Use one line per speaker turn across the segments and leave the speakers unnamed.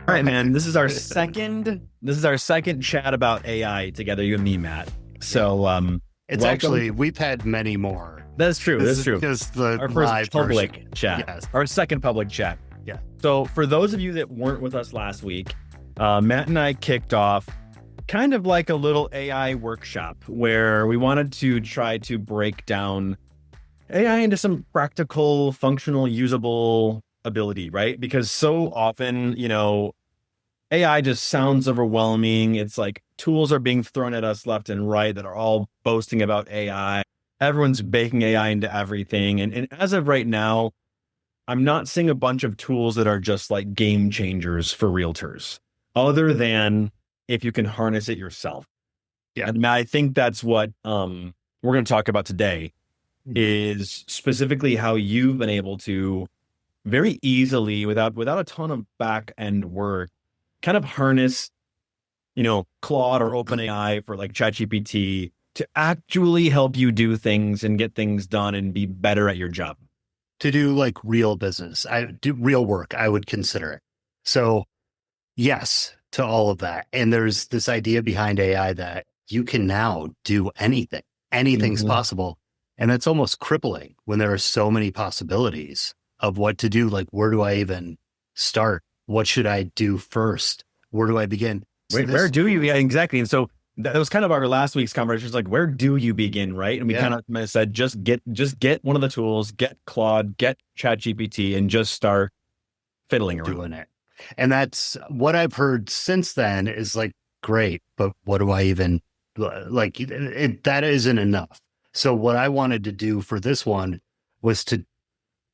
All right, man. This is our second chat about AI together, you and me, Matt. So,
It's
welcome.
actually, we've had many more.
That's true.
This
That's
is
true.
just the
Our
live
first public
version.
chat.
Yes.
Our second public chat.
Yeah.
So, for those of you that weren't with us last week, Matt and I kicked off kind of like a little AI workshop where we wanted to try to break down AI into some practical, functional, usable ability, right? Because so often, AI just sounds overwhelming. It's like tools are being thrown at us left and right that are all boasting about AI. Everyone's baking AI into everything. And as of right now, I'm not seeing a bunch of tools that are just like game changers for realtors, other than if you can harness it yourself.
Yeah.
And I think that's what we're going to talk about today, is specifically how you've been able to very easily, without a ton of back end work, kind of harness, Claude or OpenAI for like ChatGPT to actually help you do things and get things done and be better at your job.
To do like real business, I do real work, I would consider it. So yes, to all of that. And there's this idea behind AI that you can now do anything. Anything's possible. And it's almost crippling when there are so many possibilities of what to do. Like, where do I even start? What should I do first? Where do I begin?
Where do you? Yeah, exactly. And so that was kind of our last week's conversation. It's like, where do you begin, right? And we kind of said, just get one of the tools, get Claude, get ChatGPT, and just start fiddling around
doing it. And that's what I've heard since then is like, great, but what do I even like? That isn't enough. So what I wanted to do for this one was to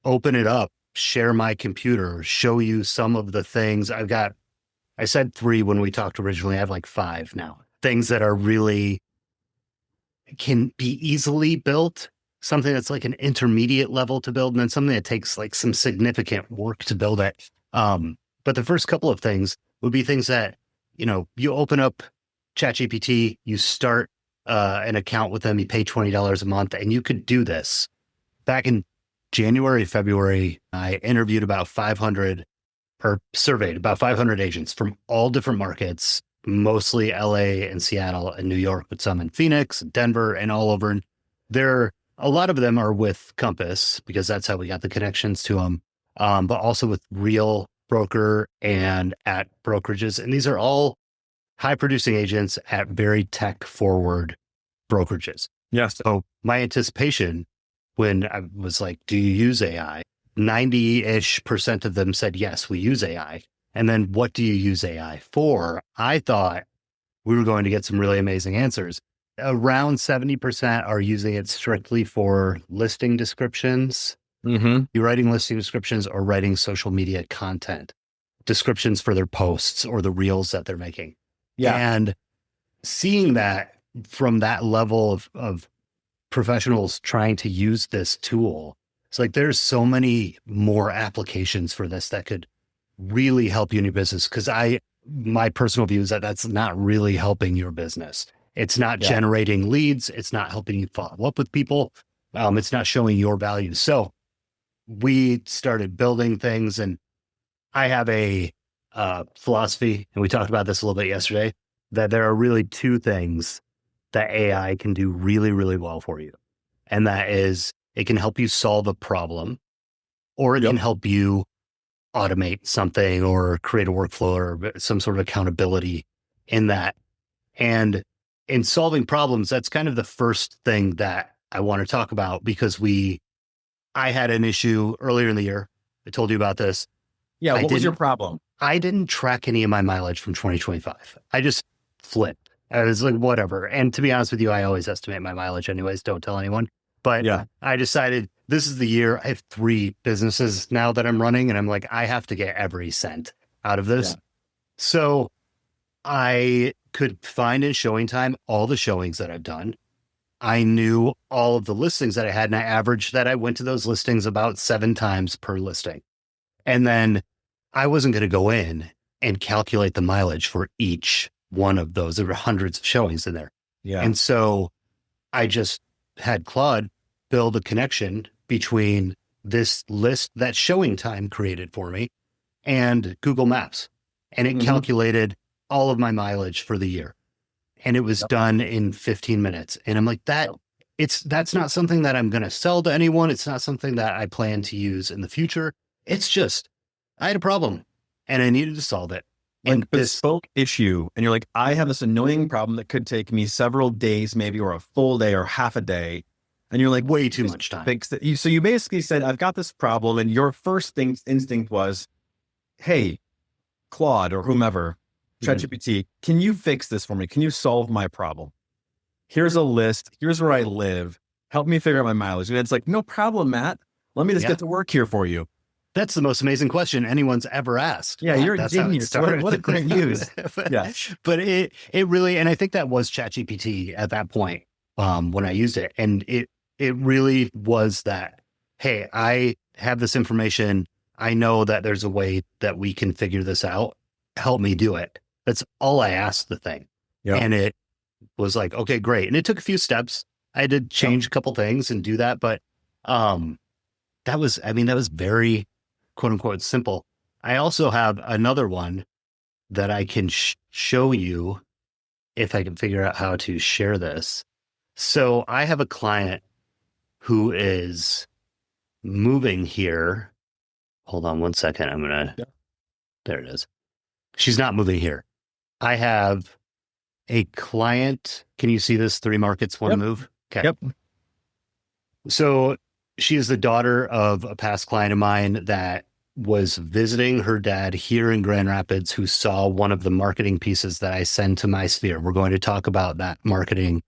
open it up, share my computer, show you some of the things I've got. I said 3 when we talked originally. I have like 5 now. Things that are really can be easily built, something that's like an intermediate level to build, and then something that takes like some significant work to build it. But the first couple of things would be things that, you open up ChatGPT, you start an account with them, you pay $20 a month, and you could do this. Back in January, February, I interviewed about 500 or surveyed about 500 agents from all different markets, mostly LA and Seattle and New York, but some in Phoenix, Denver, and all over. And a lot of them are with Compass because that's how we got the connections to them, but also with Real Broker and at brokerages. And these are all high producing agents at very tech forward brokerages.
Yes.
So my anticipation when I was like, do you use AI? 90-ish% of them said, yes, we use AI. And then what do you use AI for? I thought we were going to get some really amazing answers. Around 70% are using it strictly for listing descriptions. You're writing listing descriptions or writing social media content, descriptions for their posts or the reels that they're making.
Yeah.
And seeing that from that level of professionals trying to use this tool, it's like there's so many more applications for this that could really help you in your business. Because my personal view is that that's not really helping your business. It's not generating leads. It's not helping you follow up with people. It's not showing your value. So we started building things, and I have a philosophy, and we talked about this a little bit yesterday, that there are really 2 things that AI can do really, really well for you. And that is, it can help you solve a problem, or it can help you automate something or create a workflow or some sort of accountability in that. And in solving problems, that's kind of the first thing that I want to talk about, because I had an issue earlier in the year. I told you about this.
Yeah. What was your problem?
I didn't track any of my mileage from 2025. I just flipped. I was like, whatever. And to be honest with you, I always estimate my mileage anyways. Don't tell anyone. But I decided this is the year. I have 3 businesses now that I'm running, and I'm like, I have to get every cent out of this. Yeah. So I could find in showing time all the showings that I've done. I knew all of the listings that I had, and I averaged that I went to those listings about 7 times per listing. And then I wasn't going to go in and calculate the mileage for each one of those. There were hundreds of showings in there.
Yeah.
And so I just had Claude build a connection between this list that showing time created for me and Google Maps. and it
Mm-hmm.
calculated all of my mileage for the year. And it was
Yep.
done in 15 minutes. And I'm like, that's not something that I'm going to sell to anyone. It's not something that I plan to use in the future. It's just, I had a problem and I needed to solve it. And
Like bespoke issue. And you're like, I have this annoying problem that could take me several days, maybe, or a full day or half a day. And you're like,
way too much time.
fix it. So you basically said, I've got this problem. And your first instinct was, hey, Claude or whomever, ChatGPT, can you fix this for me? Can you solve my problem? Here's a list. Here's where I live. Help me figure out my mileage. And it's like, no problem, Matt. Let me just get to work here for you.
That's the most amazing question anyone's ever asked.
Yeah, you're a genius. What a great use. Yeah.
But it really, and I think that was ChatGPT at that point when I used it. And it really was that, hey, I have this information. I know that there's a way that we can figure this out. Help me do it. That's all I asked the thing. Yep. And it was like, okay, great. And it took a few steps. I had to change a couple things and do that. But that was very quote unquote simple. I also have another one that I can show you if I can figure out how to share this. So I have a client who is moving here. Hold on one second. There it is. She's not moving here. I have a client. Can you see this? 3 markets, 1 move. Okay.
Yep.
So she is the daughter of a past client of mine that was visiting her dad here in Grand Rapids, who saw one of the marketing pieces that I send to my sphere. We're going to talk about that marketing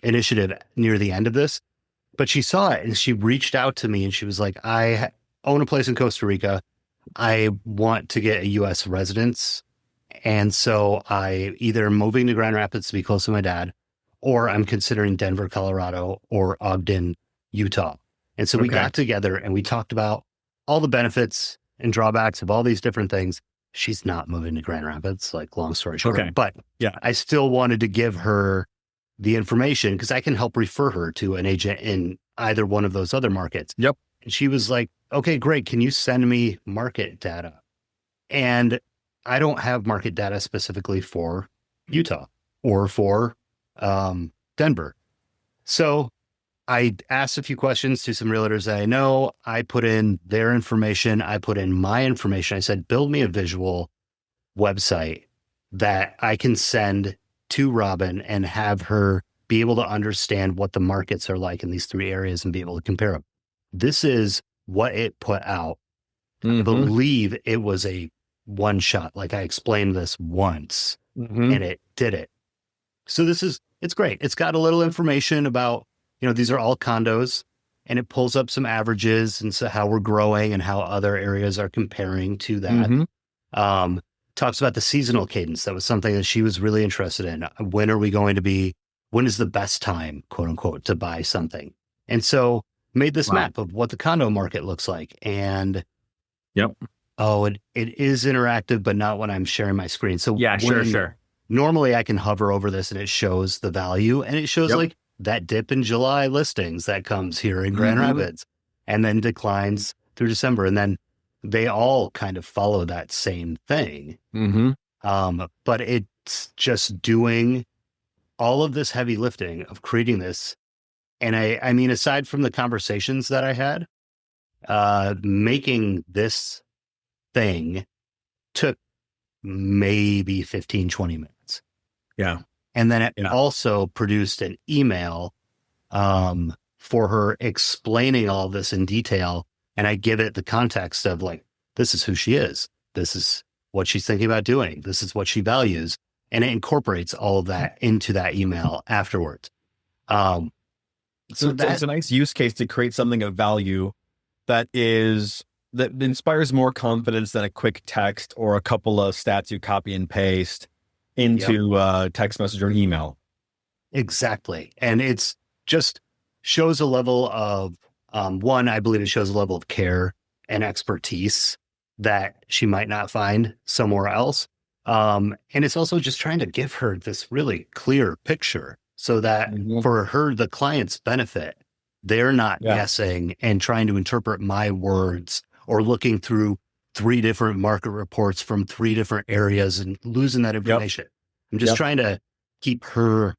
initiative near the end of this, but she saw it and she reached out to me and she was like, I own a place in Costa Rica. I want to get a U.S. residence. And so I either moving to Grand Rapids to be close to my dad, or I'm considering Denver, Colorado, or Ogden, Utah. And so we got together and we talked about all the benefits and drawbacks of all these different things. She's not moving to Grand Rapids, like long story short. Okay. But I still wanted to give her the information because I can help refer her to an agent in either one of those other markets. Yep. And she was like, okay, great. Can you send me market data? And I don't have market data specifically for Utah or for Denver. So I asked a few questions to some realtors that I know. I put in their information. I put in my information. I said, build me a visual website that I can send to Robin and have her be able to understand what the markets are like in these 3 areas and be able to compare them. This is what it put out. I believe it was a one shot. Like I explained this once and it did it. So it's great. It's got a little information about, these are all condos and it pulls up some averages and so how we're growing and how other areas are comparing to that. Talks about the seasonal cadence. That was something that she was really interested in. When is the best time, quote unquote, to buy something? And so made this map of what the condo market looks like. And it is interactive, but not when I'm sharing my screen. So sure. Normally I can hover over this and it shows the value and it shows like that dip in July listings that comes here in Grand Rapids and then declines through December. And then they all kind of follow that same thing. But it's just doing all of this heavy lifting of creating this. And I mean, aside from the conversations that I had, making this thing took maybe 15, 20 minutes. Yeah. And then it also produced an email for her explaining all this in detail. And I give it the context of like, this is who she is. This is what she's thinking about doing. This is what she values. And it incorporates all of that into that email afterwards. So
it's a nice use case to create something of value that inspires more confidence than a quick text or a couple of stats you copy and paste into text message or an email. Exactly. And it's just shows a level of, one, I believe it shows a level of care and expertise that she might not find somewhere else. And it's also just trying to give her this really clear picture so that for her, the client's benefit, they're not guessing and trying to interpret my words or looking through
3 different market reports from 3 different areas and losing that information. I'm just trying to keep her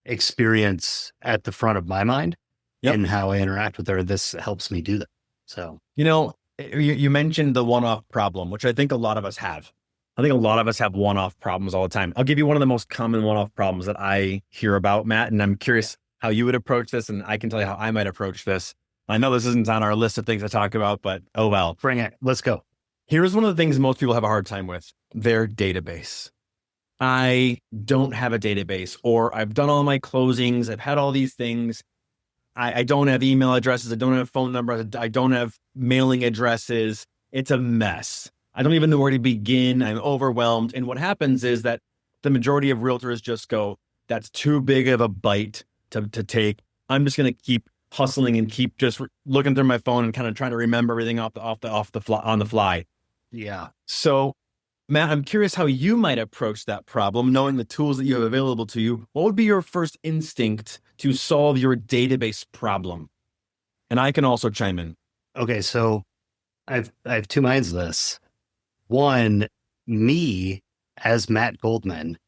experience at the front of my mind and how I interact with her. This helps me do that. So,
you mentioned the one-off problem, which I think a lot of us have. I think a lot of us have one-off problems all the time. I'll give you one of the most common one-off problems that I hear about, Matt, and I'm curious how you would approach this, and I can tell you how I might approach this. I know this isn't on our list of things to talk about, but oh well.
Bring it. Let's go.
Here's one of the things most people have a hard time with: their database. I don't have a database, or I've done all my closings. I've had all these things. I don't have email addresses. I don't have phone numbers. I don't have mailing addresses. It's a mess. I don't even know where to begin. I'm overwhelmed. And what happens is that the majority of realtors just go, that's too big of a bite to take. I'm just going to keep hustling and keep just looking through my phone and kind of trying to remember everything on the fly.
Yeah.
So, Matt, I'm curious how you might approach that problem, knowing the tools that you have available to you. What would be your first instinct to solve your database problem? And I can also chime in.
Okay, so I have 2 minds of this. One, me as Matt Goldman,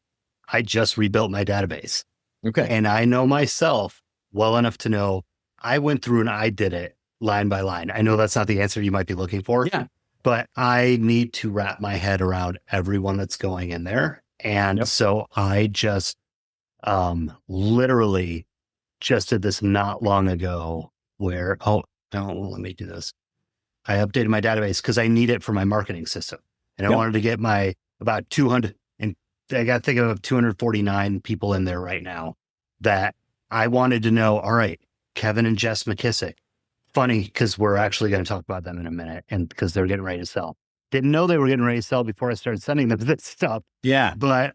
I just rebuilt my database.
Okay.
And I know myself well enough to know I went through and I did it line by line. I know that's not the answer you might be looking for.
Yeah.
But I need to wrap my head around everyone that's going in there. And so I just literally just did this not long ago where, let me do this. I updated my database because I need it for my marketing system. And I wanted to get my about 200, and I got to think of 249 people in there right now that I wanted to know, all right, Kevin and Jess McKissick. Funny, because we're actually going to talk about them in a minute, and because they're getting ready to sell. Didn't know they were getting ready to sell before I started sending them this stuff.
Yeah.
But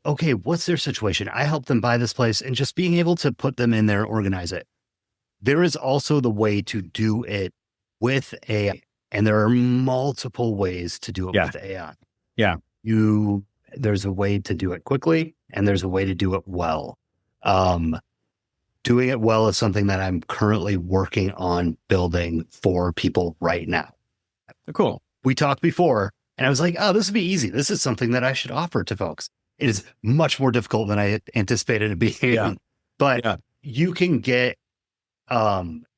okay, what's their situation? I helped them buy this place, and just being able to put them in there, organize it. There is also the way to do it with AI, and there are multiple ways to do it with AI.
Yeah.
There's a way to do it quickly, and there's a way to do it well. Doing it well is something that I'm currently working on building for people right now.
Cool.
We talked before and I was like, oh, this would be easy. This is something that I should offer to folks. It is much more difficult than I anticipated it being. Yeah. But you can get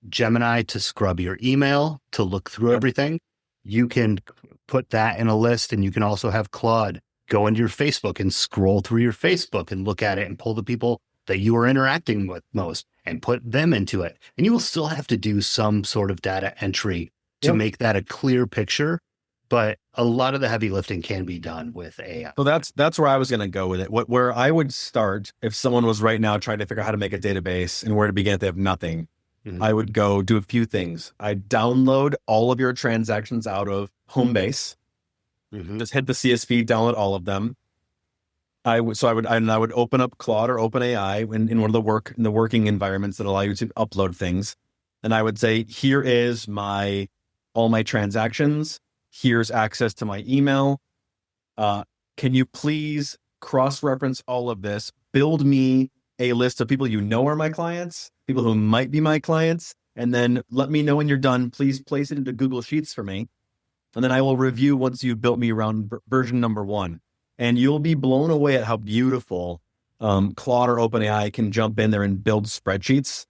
Gemini to scrub your email, to look through everything. You can put that in a list, and you can also have Claude go into your Facebook and scroll through your Facebook and look at it and pull the people that you are interacting with most and put them into it. And you will still have to do some sort of data entry to make that a clear picture. But a lot of the heavy lifting can be done with AI.
So that's where I was going to go with it. Where I would start if someone was right now trying to figure out how to make a database and where to begin if they have nothing, I would go do a few things. I'd download all of your transactions out of Homebase. Just hit the CSV, download all of them. I would open up Claude or OpenAI in one of the working environments that allow you to upload things. And I would say, here is all my transactions. Here's access to my email. Can you please cross-reference all of this? Build me a list of people you know are my clients, people who might be my clients, and then let me know when you're done. Please place it into Google Sheets for me. And then I will review once you've built me around version number 1. And you'll be blown away at how beautiful Claude or OpenAI can jump in there and build spreadsheets.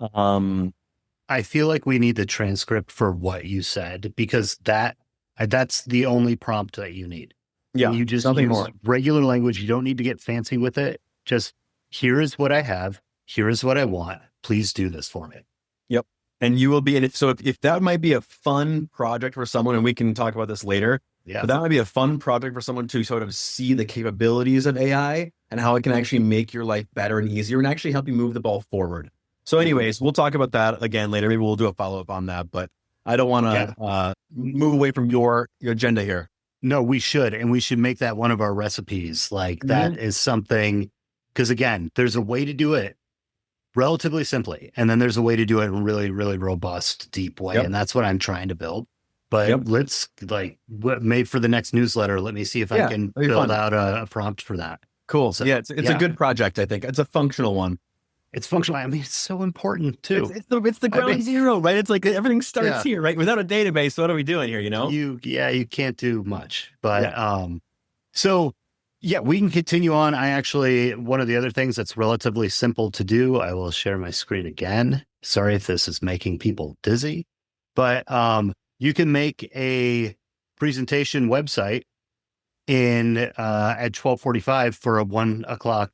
I feel like we need the transcript for what you said, because that's the only prompt that you need.
Yeah,
you just
nothing
use
more.
Regular language. You don't need to get fancy with it. Just, here is what I have. Here is what I want. Please do this for me.
Yep. And you will be, and if that might be a fun project for someone, and we can talk about this later. Yeah. But that might be a fun project for someone to sort of see the capabilities of AI and how it can actually make your life better and easier and actually help you move the ball forward. So anyways, we'll talk about that again later. Maybe we'll do a follow-up on that, but I don't want to move away from your agenda here.
No, we should. And we should make that one of our recipes. Like that is something, because again, there's a way to do it relatively simply. And then there's a way to do it in a really, really robust, deep way. And that's what I'm trying to build. But let's made for the next newsletter. Let me see if I can build out a prompt for that.
Cool. So, it's a good project. I think it's a functional one.
It's functional. I mean, it's so important too.
It's the
I
ground
mean,
zero, right? It's like everything starts
yeah,
here, right? Without a database, what are we doing here?
you can't do much, but,
Yeah.
so yeah, we can continue on. I actually, one of the other things that's relatively simple to do, I will share my screen again. Sorry if this is making people dizzy, but, you can make a presentation website at 12:45 for a 1 o'clock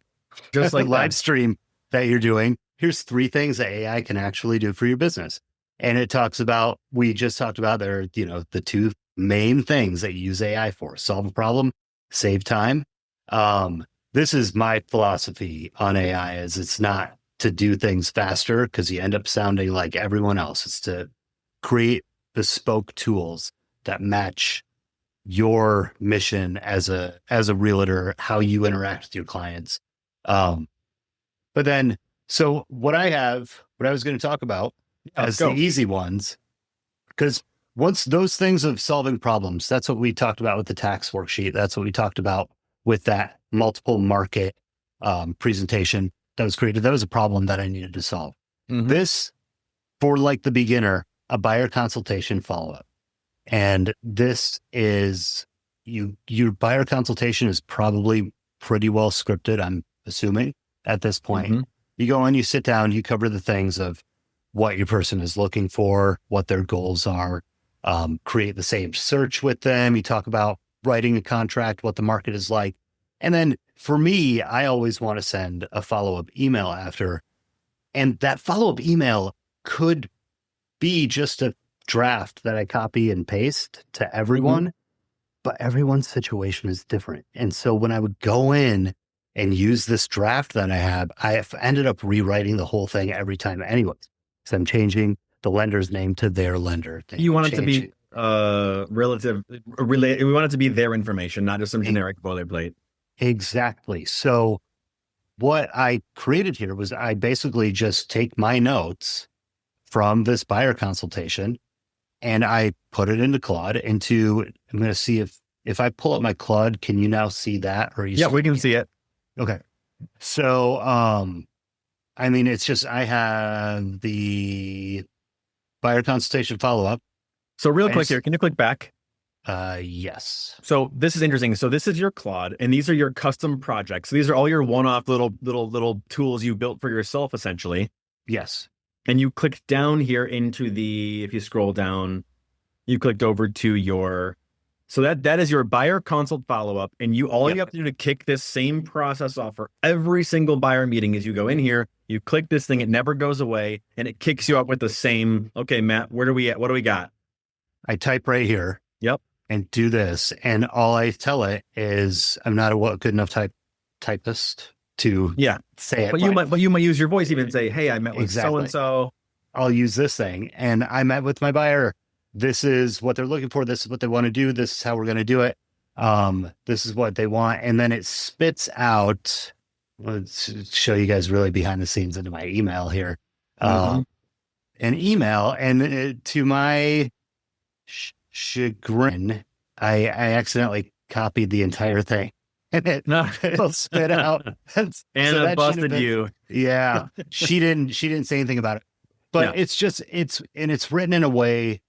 Just like that.
live stream that you're doing. Here's 3 things that AI can actually do for your business. And it talks about, we just talked about there, the 2 main things that you use AI for: solve a problem, save time. This is my philosophy on AI, is it's not to do things faster because you end up sounding like everyone else. It's to create bespoke tools that match your mission as a realtor, how you interact with your clients. But then, so what I was going to talk about as the easy ones, because once those things of solving problems, that's what we talked about with the tax worksheet. That's what we talked about with that multiple market presentation that was created. That was a problem that I needed to solve.
Mhm.
This, for like the beginner, a buyer consultation follow-up. And this is, your buyer consultation is probably pretty well scripted, I'm assuming, at this point.
Mhm.
You go in, you sit down, you cover the things of what your person is looking for, what their goals are, create the same search with them. You talk about writing a contract, what the market is like. And then for me, I always want to send a follow-up email after. And that follow-up email could be just a draft that I copy and paste to everyone, but everyone's situation is different. And so when I would go in and use this draft that I have, I ended up rewriting the whole thing every time anyways. So I'm changing the lender's name to their lender.
You want it to be related. We want it to be their information, not just some generic boilerplate.
Exactly. So what I created here was, I basically just take my notes from this buyer consultation and I put it into Claude I'm going to see if I pull up my Claude, can you now see that? Or
Yeah, we can see it.
Okay. So, I mean, it's just, I have the buyer consultation follow-up.
So real quick here, can you click back?
Yes.
So this is interesting. So this is your Claude, and these are your custom projects. So these are all your one-off little tools you built for yourself, essentially.
Yes.
And you clicked down here into if you scroll down, you clicked over to so that is your buyer consult follow-up. And you have to do to kick this same process off for every single buyer meeting is you go in here, you click this thing, it never goes away, and it kicks you up with the same, okay, Matt, where are we at? What do we got?
I type right here.
Yep.
And do this. And all I tell it is, I'm not a good enough typist to say it.
But you might use your voice even and say, hey, I met with so-and-so.
I'll use this thing. And I met with my buyer. This is what they're looking for. This is what they want to do. This is how we're going to do it. This is what they want. And then it spits out, let's show you guys really behind the scenes into my email here. An email. And to my chagrin, I accidentally copied the entire thing. And it'll spit out.
And so it busted you.
Yeah. She didn't say anything about it. But it's written in a way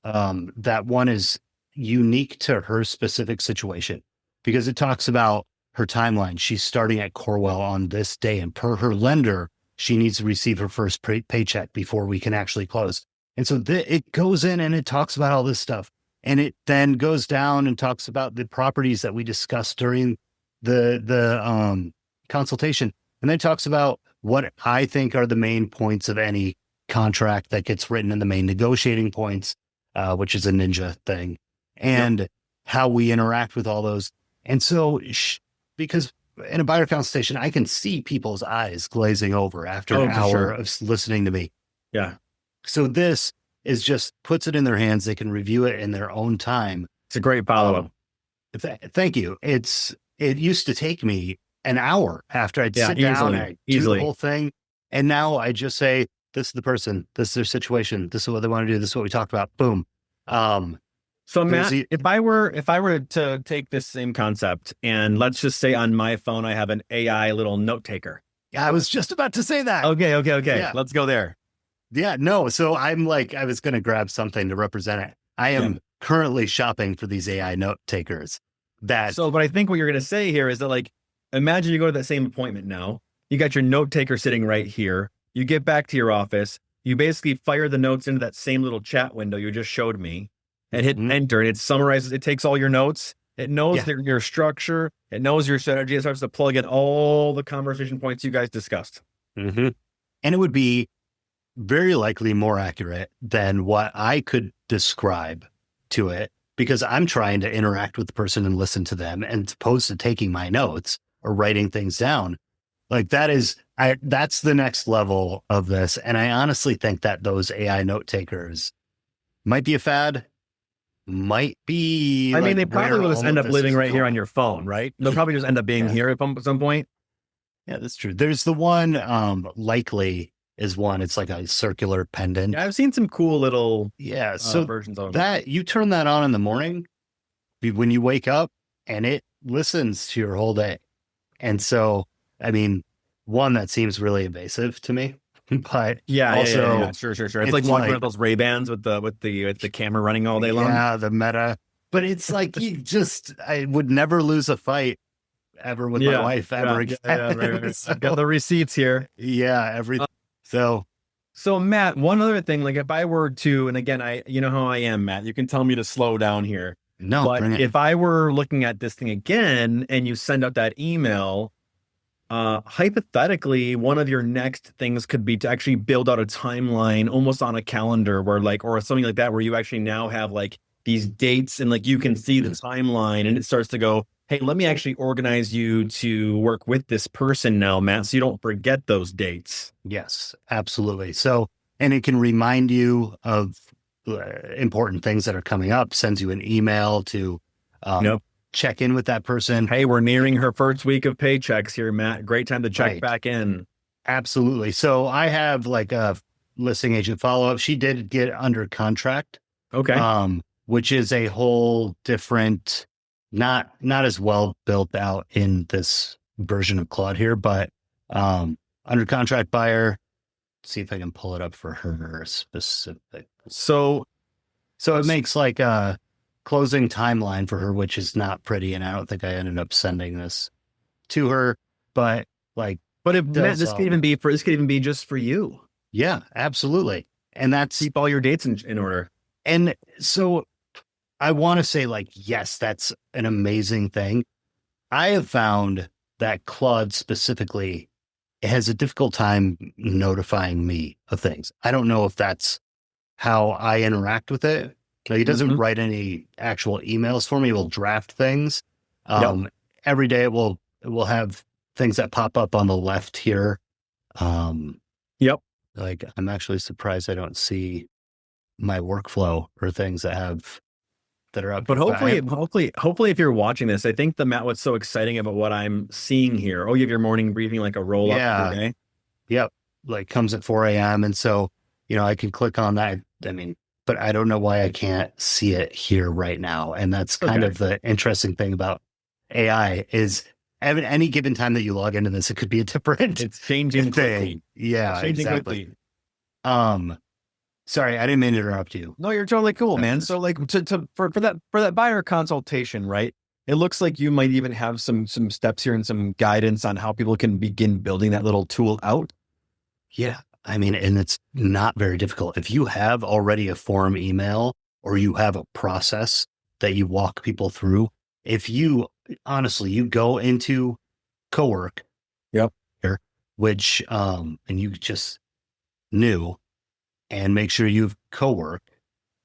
that one is unique to her specific situation, because it talks about her timeline. She's starting at Corwell on this day, and per her lender, she needs to receive her first paycheck before we can actually close. And so it goes in and it talks about all this stuff. And it then goes down and talks about the properties that we discussed during the consultation. And then it talks about what I think are the main points of any contract that gets written, in the main negotiating points, which is a ninja thing, and how we interact with all those. And so, because in a buyer consultation, I can see people's eyes glazing over after an hour of listening to me.
Yeah.
So this is just puts it in their hands. They can review it in their own time.
It's a great follow-up.
Thank you. It used to take me an hour after I'd sit down and do the whole thing. And now I just say, this is the person, this is their situation, this is what they want to do, this is what we talked about. Boom.
So Matt, if I were to take this same concept, and let's just say on my phone I have an AI little note taker.
I was just about to say that.
Okay.
Yeah.
Let's go there.
Yeah, no. So I'm like, I was going to grab something to represent it. I am currently shopping for these AI note takers.
But I think what you're going to say here is that, like, imagine you go to that same appointment now. You got your note taker sitting right here. You get back to your office. You basically fire the notes into that same little chat window you just showed me and hit enter. And it summarizes, it takes all your notes. It knows your structure. It knows your strategy. It starts to plug in all the conversation points you guys discussed.
And it would be very likely more accurate than what I could describe to it, because I'm trying to interact with the person and listen to them, and opposed to taking my notes or writing things down. Like that's the next level of this. And I honestly think that those AI note takers might be a fad. Might be.
I mean, they probably will just end up living right here on your phone, right? They'll probably just end up being here at some point.
Yeah, that's true. There's the one, likely is one. It's like a circular pendant.
Yeah, I've seen some cool little
so
versions of
that. You turn that on in the morning when you wake up, and it listens to your whole day. And so, I mean, one, that seems really invasive to me. But
sure. It's like one of those Ray-Bans with the camera running all day long.
Yeah, the Meta. But it's like I would never lose a fight ever with my wife ever again.
Right. So, got the receipts here.
Yeah, everything. So
Matt, one other thing, like if I were to, and again, you know how I am, Matt. You can tell me to slow down here.
No,
but if I were looking at this thing again, and you send out that email. Hypothetically, one of your next things could be to actually build out a timeline almost on a calendar where or something like that, where you actually now have like these dates and like you can see the timeline, and it starts to go, hey, let me actually organize you to work with this person now, Matt, so you don't forget those dates.
Yes, absolutely. So, and it can remind you of important things that are coming up, sends you an email to, check in with that person.
Hey, we're nearing her first week of paychecks here, Matt. Great time to check back in.
Absolutely. So I have like a listing agent follow-up. She did get under contract.
Okay.
Which is a whole different, not as well built out in this version of Claude here, but under contract buyer. Let's see if I can pull it up for her specific. So it makes like a closing timeline for her, which is not pretty, and I don't think I ended up sending this to her, but
this could even be just for you.
Yeah, absolutely. And that's
keep all your dates in order.
And so I want to say, like, yes, that's an amazing thing. I have found that Claude specifically has a difficult time notifying me of things. I don't know if that's how I interact with it. Like, he doesn't write any actual emails for me. He'll draft things. Every day it will have things that pop up on the left here. Like, I'm actually surprised I don't see my workflow or things that are up.
But hopefully, if you're watching this, I think what's so exciting about what I'm seeing here. Oh, you have your morning briefing, like a roll up every day.
Yep. Like comes at 4 a.m. And so, I can click on that. I mean, but I don't know why I can't see it here right now. And that's kind of the interesting thing about AI is at any given time that you log into this, it could be a different
It's changing thing.
Yeah, exactly. Sorry, I didn't mean to interrupt you.
No, you're totally cool, man. So like for that buyer consultation, right? It looks like you might even have some steps here and some guidance on how people can begin building that little tool out.
Yeah. I mean, and it's not very difficult. If you have already a form email or you have a process that you walk people through, if you honestly, you go into Cowork, which, and you just new and make sure you've Cowork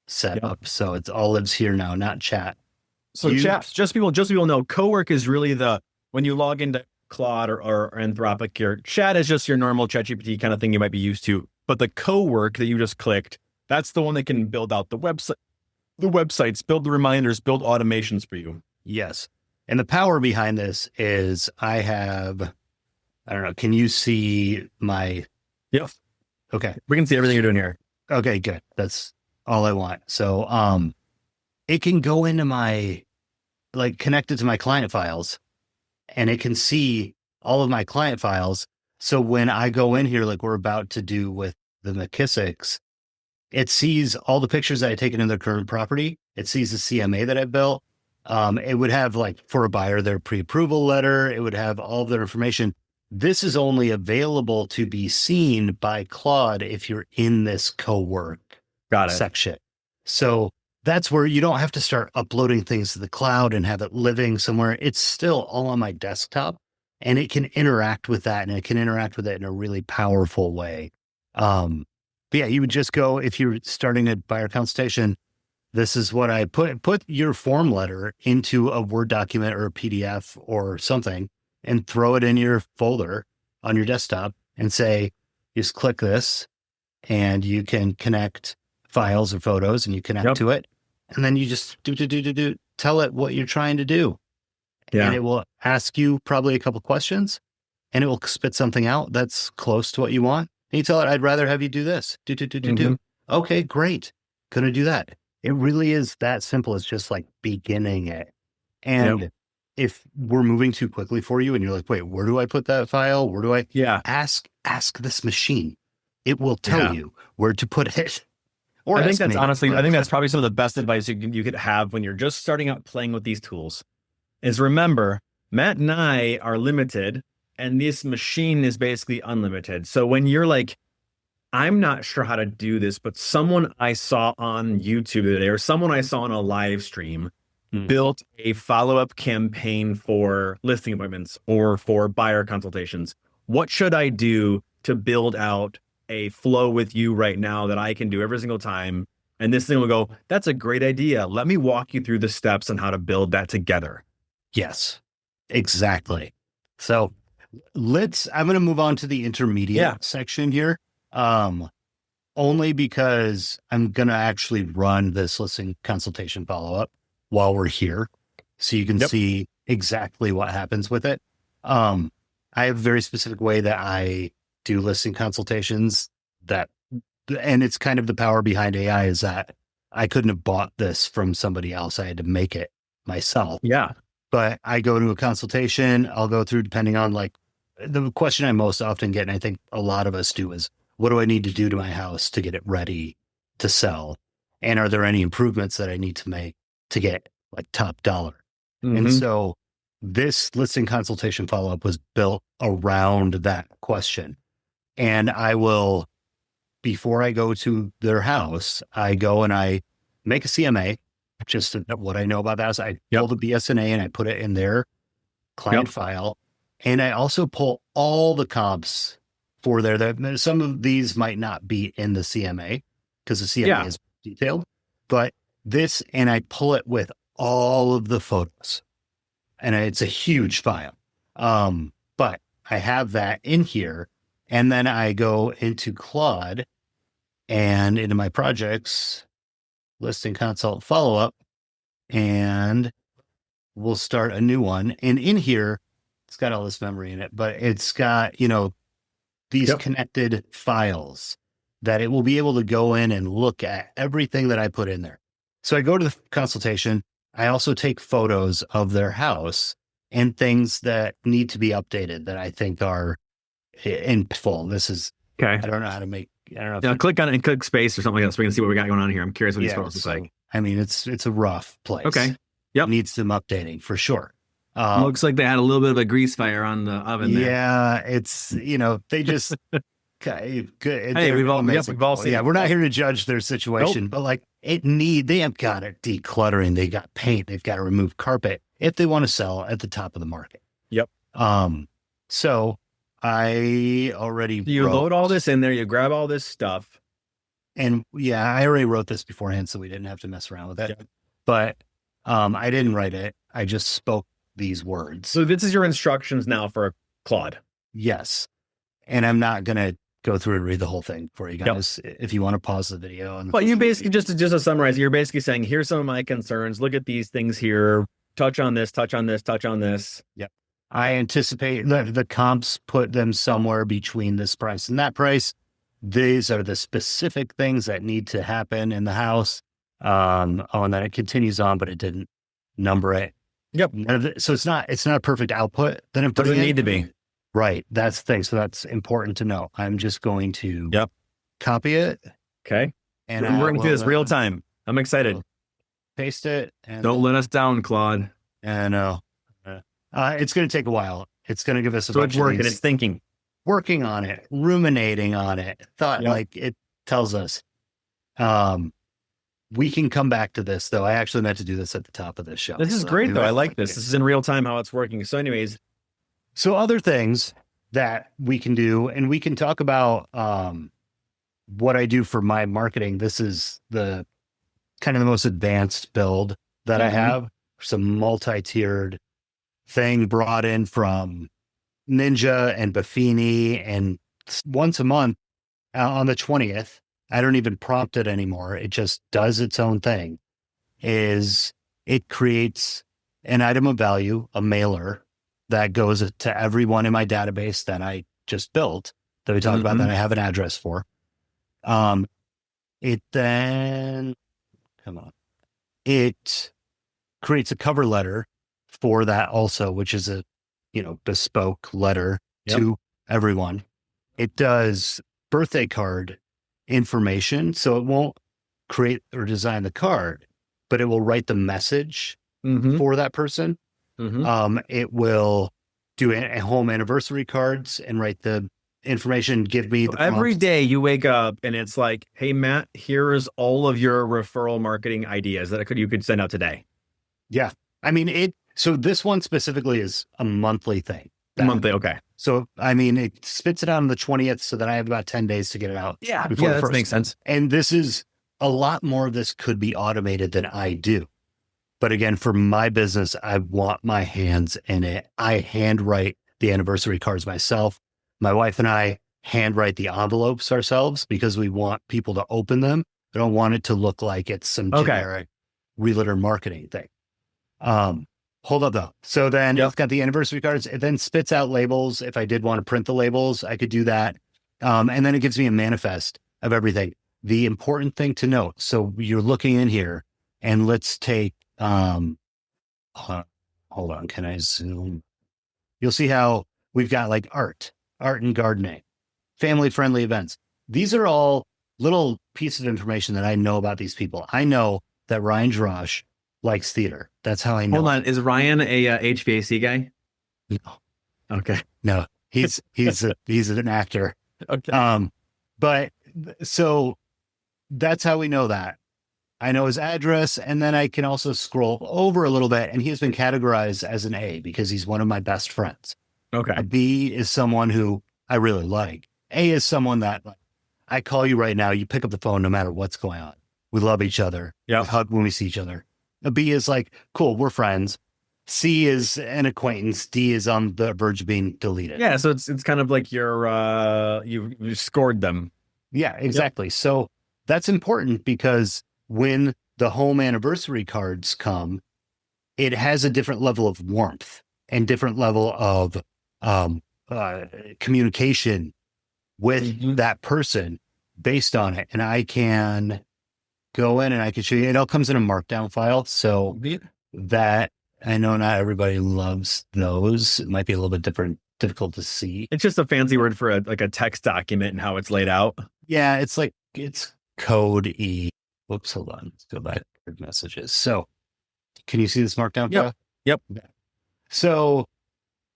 set up. So it's all lives here now, not chat.
So chat, just people know Cowork is really when you log into Claude or Anthropic, your chat is just your normal ChatGPT kind of thing you might be used to. But the Cowork that you just clicked, that's the one that can build out the websites, build the reminders, build automations for you.
Yes. And the power behind this is I don't know, can you see my...
Yeah.
Okay.
We can see everything you're doing here.
Okay, good. That's all I want. So it can go into my, connected to my client files, and it can see all of my client files. So when I go in here, like we're about to do with the McKissicks, it sees all the pictures that I taken in their current property. It sees the CMA that I built. It would have, like, for a buyer, their pre-approval letter. It would have all of their information. This is only available to be seen by Claude if you're in this co-work
Got it.
section. So that's where you don't have to start uploading things to the cloud and have it living somewhere. It's still all on my desktop, and it can interact with that, and it can interact with it in a really powerful way. But yeah, you would just go, if you're starting a buyer consultation, this is what I put your form letter into a Word document or a PDF or something, and throw it in your folder on your desktop and say, just click this, and you can connect files or photos, and you connect to it. And then you just tell it what you're trying to do.
Yeah.
And it will ask you probably a couple questions, and it will spit something out that's close to what you want. And you tell it, I'd rather have you do this. Do. Okay, great. Gonna do that. It really is that simple. It's just like beginning it. And if we're moving too quickly for you and you're like, wait, where do I put that file? Where do I ask this machine? It will tell you where to put it. Or
I think that's honestly, I think that's probably some of the best advice you could have when you're just starting out playing with these tools. Is remember, Matt and I are limited, and this machine is basically unlimited. So when you're like, I'm not sure how to do this, but someone I saw on YouTube today, or someone I saw on a live stream, built a follow-up campaign for listing appointments or for buyer consultations. What should I do to build out a flow with you right now that I can do every single time? And this thing will go, that's a great idea. Let me walk you through the steps on how to build that together.
Yes, exactly. So I'm going to move on to the intermediate section here. Only because I'm going to actually run this listing consultation follow-up while we're here, so you can see exactly what happens with it. I have a very specific way that I do listing consultations, and it's kind of the power behind AI is that I couldn't have bought this from somebody else. I had to make it myself.
Yeah.
But I go to a consultation, I'll go through, depending on, like, the question I most often get, and I think a lot of us do, is what do I need to do to my house to get it ready to sell? And are there any improvements that I need to make to get, like, top dollar? And so this listing consultation follow-up was built around that question. And I will, before I go to their house, I go and I make a CMA, just what I know about that. I pull the BSNA and I put it in their client file. And I also pull all the comps for some of these might not be in the CMA because the CMA is detailed, but and I pull it with all of the photos, and it's a huge file. But I have that in here, and then I go into Claude and into my projects, listing consult follow-up, and we'll start a new one. And in here, it's got all this memory in it, but it's got, these connected files that it will be able to go in and look at everything that I put in there. So I go to the consultation. I also take photos of their house and things that need to be updated that I think are in full. This is, I don't know how to make, I don't know.
Click on it and click space or something like that so we can see what we got going on here. I'm curious what these photos look like.
I mean, it's a rough place.
Okay. Yep.
Needs some updating for sure.
Looks like they had a little bit of a grease fire on the oven there.
Yeah, it's, they just, good.
Hey, we've all seen it.
We're not here to judge their situation, but like they have got it decluttering. They got paint. They've got to remove carpet if they want to sell at the top of the market.
Yep.
So I already
load all this in there. You grab all this stuff.
And I already wrote this beforehand, so we didn't have to mess around with it. Yep. But I didn't write it. I just spoke these words.
So this is your instructions now for Claude.
Yes. And I'm not going to go through and read the whole thing for you guys. If you want to pause the video.
But you basically, just to summarize, you're basically saying, here's some of my concerns. Look at these things here. Touch on this, touch on this, touch on this.
Yep. I anticipate that the comps put them somewhere between this price and that price. These are the specific things that need to happen in the house. And then it continues on, but it didn't number it.
Yep.
So it's not a perfect output that I'm putting
Doesn't need to be.
Right. That's the thing. So that's important to know. I'm just going to
Yep.
copy it
Okay.
and
We're
I
going to do this
will
real time. I'm excited.
paste it. And
Don't let us down, Claude.
I know. It's going to take a while. It's going to give us a
So
bunch
it's
of
working.
these,
It's thinking.
working on it, ruminating on it. Thought
Yep.
like it tells us. We can come back to this though. I actually meant to do this at the top of this show.
This is
so
great, though. I like this. This is in real time how it's working. So, anyways,
So other things that we can do, and we can talk about what I do for my marketing. This is the kind of the most advanced build that I have. Some multi-tiered thing brought in from Ninja and Buffini, and once a month on the 20th, I don't even prompt it anymore. It just does its own thing. It creates an item of value, a mailer that goes to everyone in my database that I just built, that we talked about, that I have an address for. It then, it creates a cover letter for that also, which is a, bespoke letter to everyone. It does birthday card information. So it won't create or design the card, but it will write the message for that person. It will do a home anniversary cards and write the information, give me the
every
prompts.
day you wake up and it's like, hey, Matt, here is all of your referral marketing ideas that you could send out today.
Yeah. I mean, so this one specifically is a monthly thing.
Monthly. Okay.
So, I mean, it spits it out on the 20th so that I have about 10 days to get it out.
Yeah.
Before
That makes sense.
And this is a lot more of this could be automated than I do. But again, for my business, I want my hands in it. I handwrite the anniversary cards myself. My wife and I handwrite the envelopes ourselves because we want people to open them. I don't want it to look like it's some generic realtor marketing thing. Hold up though. So then it's got the anniversary cards. It then spits out labels. If I did want to print the labels, I could do that. And then it gives me a manifest of everything. The important thing to note. So you're looking in here and let's take, hold on. Can I zoom? You'll see how we've got like art and gardening, family friendly events. These are all little pieces of information that I know about these people. I know that Ryan Drosh likes theater. That's how I know.
Hold on. Is Ryan a HVAC guy?
No.
Okay.
No, he's an actor.
Okay.
But so that's how we know that. I know his address, and then I can also scroll over a little bit, and he has been categorized as an A because he's one of my best friends.
Okay.
A B is someone who I really like. A is someone that, like, I call you right now, you pick up the phone no matter what's going on. We love each other.
Yeah.
We hug when we see each other. A B is like, cool, we're friends. C is an acquaintance. D is on the verge of being deleted.
Yeah, so it's kind of like you scored them.
Yeah, exactly. So that's important because when the home anniversary cards come, it has a different level of warmth and different level of communication with that person based on it. And I can go in and I can show you, it all comes in a markdown file. So that, I know not everybody loves those. It might be a little bit difficult to see.
It's just a fancy word for a text document and how it's laid out.
Yeah, it's code E. Whoops, hold on. Let's go back to messages. So can you see this markdown file?
Yep.
So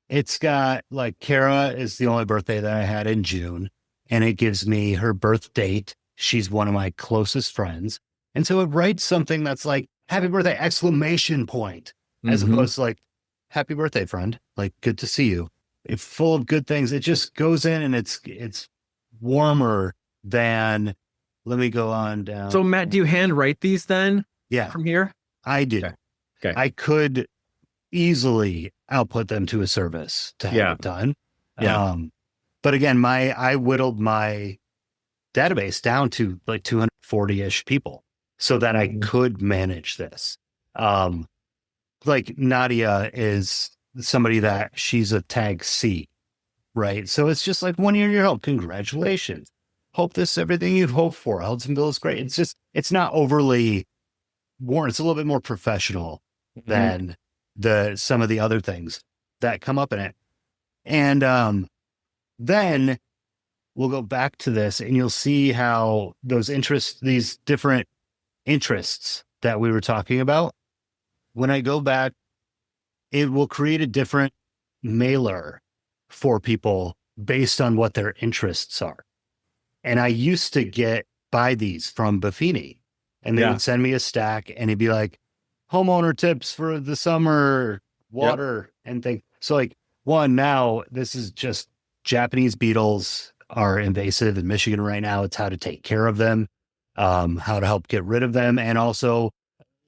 it's got like Kara is the only birthday that I had in June, and it gives me her birth date. She's one of my closest friends. And so it writes something that's like, happy birthday, exclamation point, as opposed to like, happy birthday, friend. Like, good to see you. It's full of good things. It just goes in and it's warmer than, let me go on down.
So Matt, do you handwrite these then?
Yeah.
From here?
I do.
Okay.
I could easily output them to a service to have it done.
Yeah.
But again, I whittled my database down to like 240-ish people so that I could manage this. Like Nadia is somebody that she's a tag C, right? So it's just like 1 year in your home. Congratulations. Hope this is everything you've hoped for. Hudsonville is great. It's not overly warm. It's a little bit more professional than some of the other things that come up in it. And then we'll go back to this and you'll see how those interests, these different interests that we were talking about, when I go back, it will create a different mailer for people based on what their interests are. And I used to buy these from Buffini, and they would send me a stack and it'd be like homeowner tips for the summer, water and things. So like now this is just Japanese beetles are invasive in Michigan right now. It's how to take care of them, how to help get rid of them. And also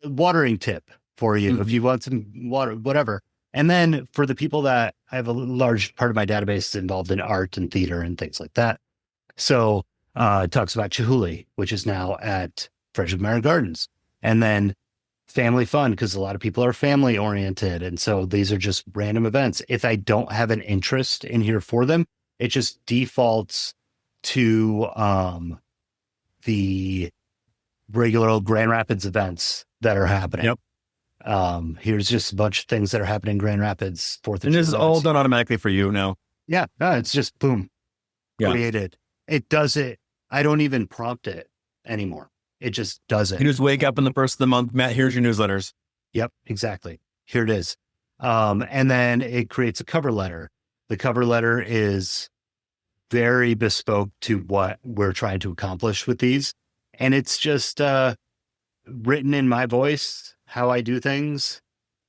watering tip for you if you want some water, whatever. And then for the people that I have a large part of my database is involved in art and theater and things like that. So it talks about Chihuly, which is now at Frederick Meyer Gardens. And then family fun, because a lot of people are family oriented. And so these are just random events. If I don't have an interest in here for them, it just defaults to the regular old Grand Rapids events that are happening. Here's just a bunch of things that are happening in Grand Rapids, 4th of July.
And this is all done automatically for you now.
Yeah. No, it's just boom, created. It does it. I don't even prompt it anymore. It just does it.
You just wake up in the first of the month, Matt, here's your newsletters.
Yep, exactly. Here it is. And then it creates a cover letter. The cover letter is very bespoke to what we're trying to accomplish with these. And it's just written in my voice, how I do things.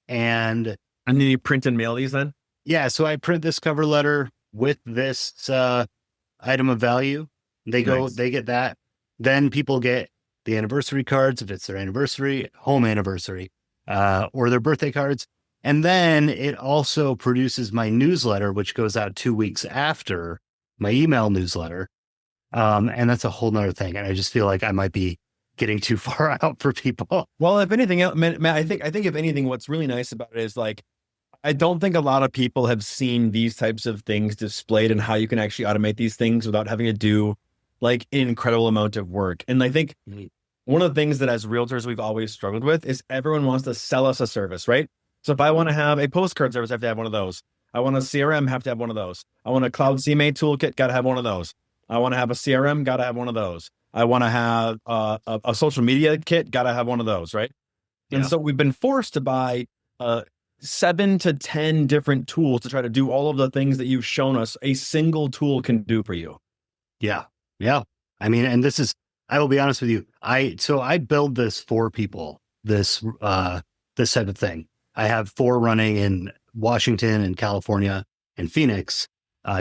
And
then you print and mail these then?
Yeah. So I print this cover letter with this item of value. They get that. Then people get the anniversary cards, if it's their anniversary, home anniversary, or their birthday cards. And then it also produces my newsletter, which goes out 2 weeks after my email newsletter. And that's a whole nother thing. And I just feel like I might be getting too far out for people.
Well, if anything else, Matt, I think if anything, what's really nice about it is like, I don't think a lot of people have seen these types of things displayed and how you can actually automate these things without having to do like an incredible amount of work. And I think one of the things that as realtors, we've always struggled with is everyone wants to sell us a service, right? So if I want to have a postcard service, I have to have one of those. I want a CRM, have to have one of those. I want a cloud CMA toolkit, got to have one of those. I want to have a CRM, got to have one of those. I want to have a social media kit, got to have one of those, right? Yeah. And so we've been forced to buy 7 to 10 different tools to try to do all of the things that you've shown us a single tool can do for you.
Yeah. Yeah. I mean, and this is, I will be honest with you. I build this for people, this type of thing. I have 4 running in Washington and California and Phoenix,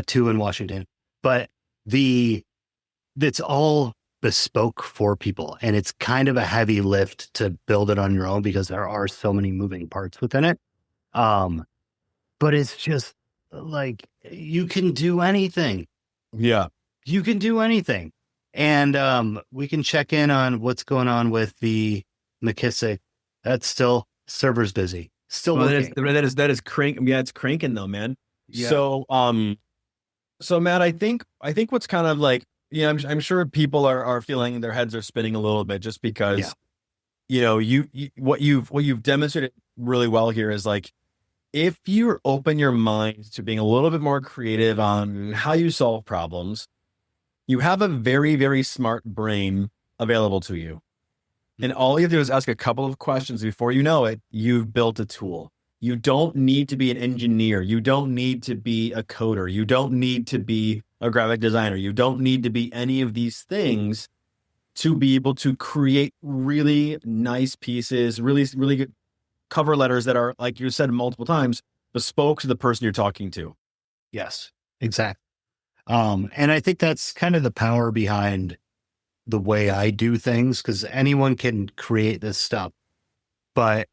2 in Washington, but it's all bespoke for people. And it's kind of a heavy lift to build it on your own because there are so many moving parts within it. But it's just like, you can do anything.
Yeah.
You can do anything. And we can check in on what's going on with the McKissick. That's still server's busy. Still working.
That is crank. Yeah, it's cranking though, man. Yeah. So Matt, I think what's kind of like, I'm sure people are feeling their heads are spinning a little bit just because, what you've demonstrated really well here is like, if you open your mind to being a little bit more creative on how you solve problems, you have a very, very smart brain available to you. And all you have to do is ask a couple of questions. Before you know it, you've built a tool. You don't need to be an engineer. You don't need to be a coder. You don't need to be a graphic designer. You don't need to be any of these things to be able to create really nice pieces, really, really good cover letters that are, like you said multiple times, bespoke to the person you're talking to.
Yes, exactly. And I think that's kind of the power behind the way I do things, because anyone can create this stuff, but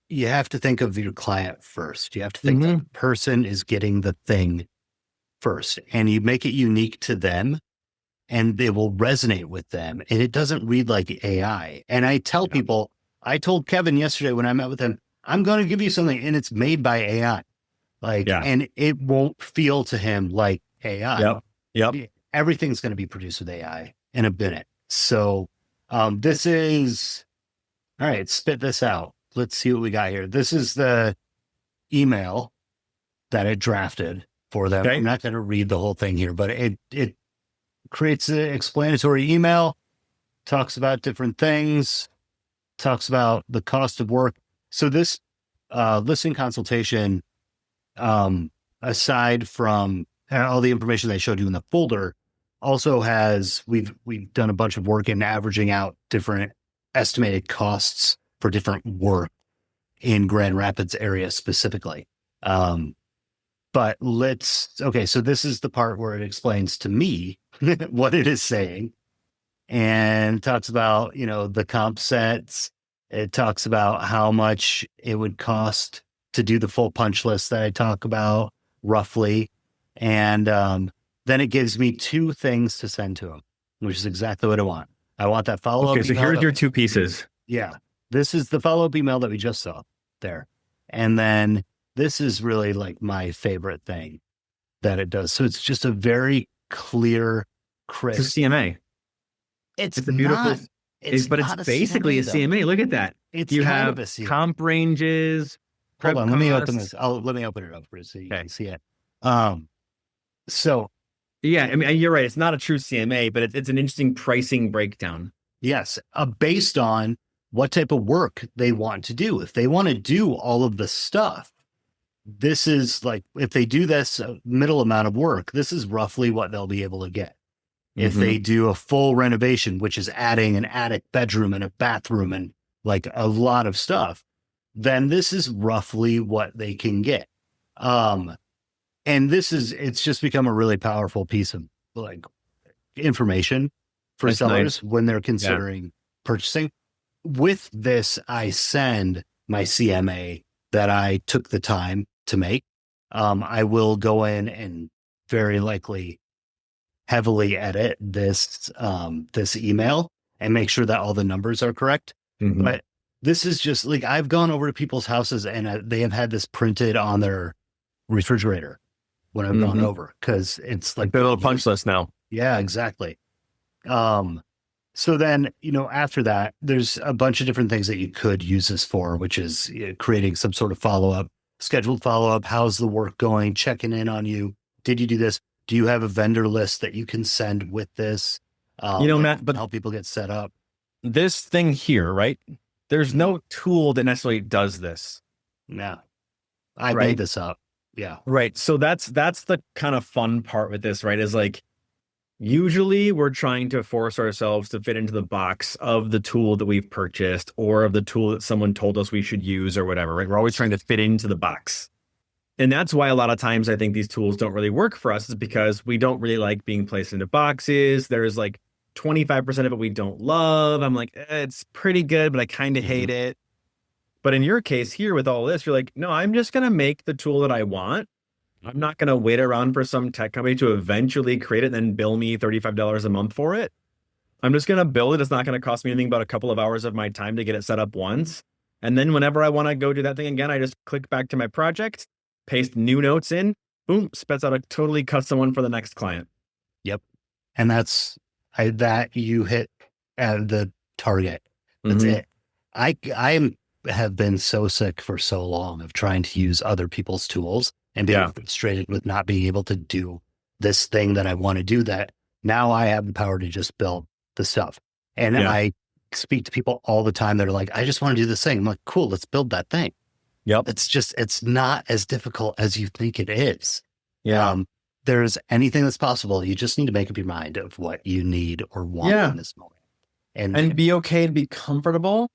you have to think of your client first. You have to think that the person is getting the thing first, and you make it unique to them and it will resonate with them. And it doesn't read like AI. And I tell people, I told Kevin yesterday when I met with him, I'm going to give you something and it's made by AI. And it won't feel to him like AI.
Yep.
Everything's going to be produced with AI in a minute. So this is, all right, spit this out. Let's see what we got here. This is the email that I drafted. for them.
Okay.
I'm not going to read the whole thing here, but it creates an explanatory email, talks about different things, talks about the cost of work. So this listing consultation, aside from all the information I showed you in the folder, also has we've done a bunch of work in averaging out different estimated costs for different work in Grand Rapids area specifically. But so this is the part where it explains to me what it is saying, and talks about, the comp sets. It talks about how much it would cost to do the full punch list that I talk about roughly. And then it gives me 2 things to send to them, which is exactly what I want. I want that follow-up.
Okay, so here's your 2 pieces.
Yeah. This is the follow-up email that we just saw there. And then this is really like my favorite thing that it does. So it's just a very clear, crisp.
It's a CMA.
It's
a beautiful,
not, it's
basically a CMA. Look at that.
It's
you
kind
have
of a CMA.
comp ranges.
Hold on, let me open this. Let me open it up for you so you can see it. So
yeah, I mean, you're right. It's not a true CMA, but it's an interesting pricing breakdown.
Yes, based on what type of work they want to do. If they want to do all of the stuff, this is like, if they do this middle amount of work, this is roughly what they'll be able to get. If they do a full renovation, which is adding an attic bedroom and a bathroom and like a lot of stuff, then this is roughly what they can get. And it's just become a really powerful piece of like information for sellers when they're considering purchasing. With this, I send my CMA that I took the time to make. I will go in and very likely heavily edit this email and make sure that all the numbers are correct. But this is just like, I've gone over to people's houses and they have had this printed on their refrigerator when I've gone over, because it's like
their little punch list now.
Yeah, exactly. So then, after that, there's a bunch of different things that you could use this for, which is creating some sort of follow-up, scheduled follow-up. How's the work going? Checking in on you. Did you do this? Do you have a vendor list that you can send with this?
Matt, but
help people get set up.
This thing here, right? There's no tool that necessarily does this.
Yeah. I made this up. Yeah.
Right. So that's the kind of fun part with this, right? Is like, usually we're trying to force ourselves to fit into the box of the tool that we've purchased or of the tool that someone told us we should use or whatever, right? We're always trying to fit into the box. And that's why a lot of times I think these tools don't really work for us, is because we don't really like being placed into boxes. There's like 25% of it we don't love. I'm like, it's pretty good, but I kind of hate it. But in your case here with all this, you're like, no, I'm just going to make the tool that I want. I'm not going to wait around for some tech company to eventually create it and then bill me $35 a month for it. I'm just going to build it. It's not going to cost me anything but a couple of hours of my time to get it set up once. And then whenever I want to go do that thing again, I just click back to my project, paste new notes in, boom, spits out a totally custom one for the next client.
Yep. And that you hit the target. That's it. I have been so sick for so long of trying to use other people's tools and being frustrated with not being able to do this thing that I want to do, that now I have the power to just build the stuff. And I speak to people all the time that are like, I just want to do this thing. I'm like, cool, let's build that thing.
Yep.
It's not as difficult as you think it is.
Yeah.
There's anything that's possible. You just need to make up your mind of what you need or want in this moment. And
be okay to be comfortable